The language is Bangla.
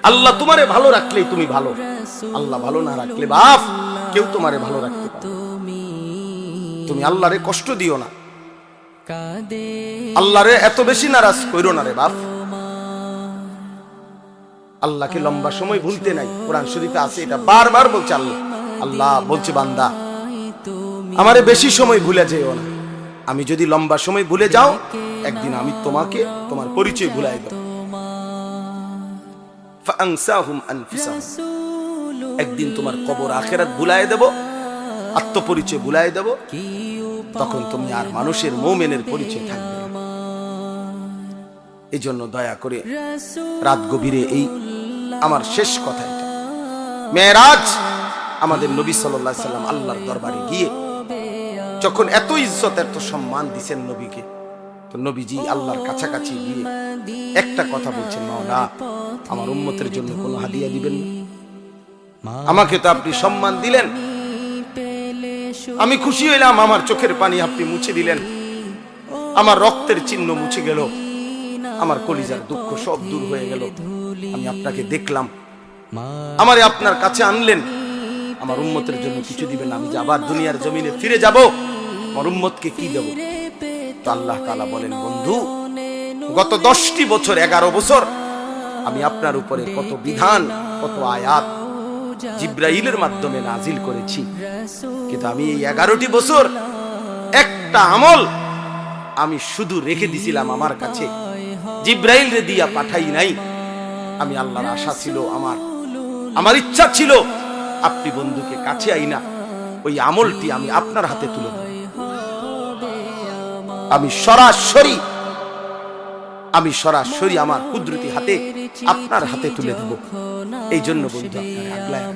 আল্লাহ তোমারে ভালো রাখলেই তুমি ভালো, আল্লাহ ভালো না রাখলে বাপ কেউ তোমারে ভালো রাখতে পারে। তুমি আল্লাহরে কষ্ট দিও না, আল্লাহরে এত বেশি নারাজ কইরো না রে বাপ। আল্লাহকে লম্বা সময় ভুলতে নাই, কোরআন শরীফে আছে এটা বারবার বলছে আল্লাহ। আল্লাহ বলছে বান্দা আমারে বেশি সময় ভুলে যেও না, আমি যদি লম্বা সময় ভুলে যাও একদিন আমি তোমাকে তোমার পরিচয় ভুলাই দেব। ফাআনসাহুম আনফুসাহুম, একদিন তোমার কবর আখিরাত ভুলাই দেব, আত্মপরিচয় ভুলাই দেব, তখন তুমি আর মানুষের মুমিনের পরিচয় থাকবে না। এই জন্য দয়া করে রাত গভীরে এই আমার শেষ কথা এটা, মেরাজ আমাদের নবী সাল্লাল্লাহু আলাইহি সাল্লাম আল্লাহর দরবারে গিয়ে যখন এত ইজ্জত এত সম্মান দিয়েছেন নবীকে, তো নবীজি আল্লাহর কাছাকাছি গিয়ে একটা কথা বলছেন, মাওলা আমার উম্মতের জন্য কোনো হাদিয়া দিবেন না? আমাকে তো আপনি সম্মান দিলেন, আমি খুশি হইলাম, আমার চোখের পানি আপনি মুছে দিলেন, আমার রক্তের চিহ্ন মুছে গেল, আমার কলিজার দুঃখ সব দূর হয়ে গেল, আমি আপনাকে দেখলাম, আমারে আপনার কাছে আনলেন, আমার উম্মতের জন্য কিছু দিবেন? আমি যে আবার দুনিয়ার জমিনে ফিরে যাব, আমার উম্মতকে কি দেব? তো আল্লাহ তাআলা বলেন, বন্ধু গত 10টি বছর 11 বছর আমি আপনার উপরে কত বিধান কত আয়াত জিব্রাইলের মাধ্যমে নাজিল করেছি, কিন্তু আমি এই 11টি বছর একটা আমল আমি শুধু রেখে দিছিলাম আমার কাছে, জিব্রাইল রে দিয়া পাঠাই নাই। আমি আল্লাহর আশা ছিল, আমার ইচ্ছা ছিল আপনি বন্ধুকে কাছে আইনা ওই আমলটি আমি আপনার হাতে তুলে দেব, আমি সরাসরি আমার কুদরতি হাতে আপনার হাতে তুলে দেব। এই জন্য বন্ধু আপনার আগলায়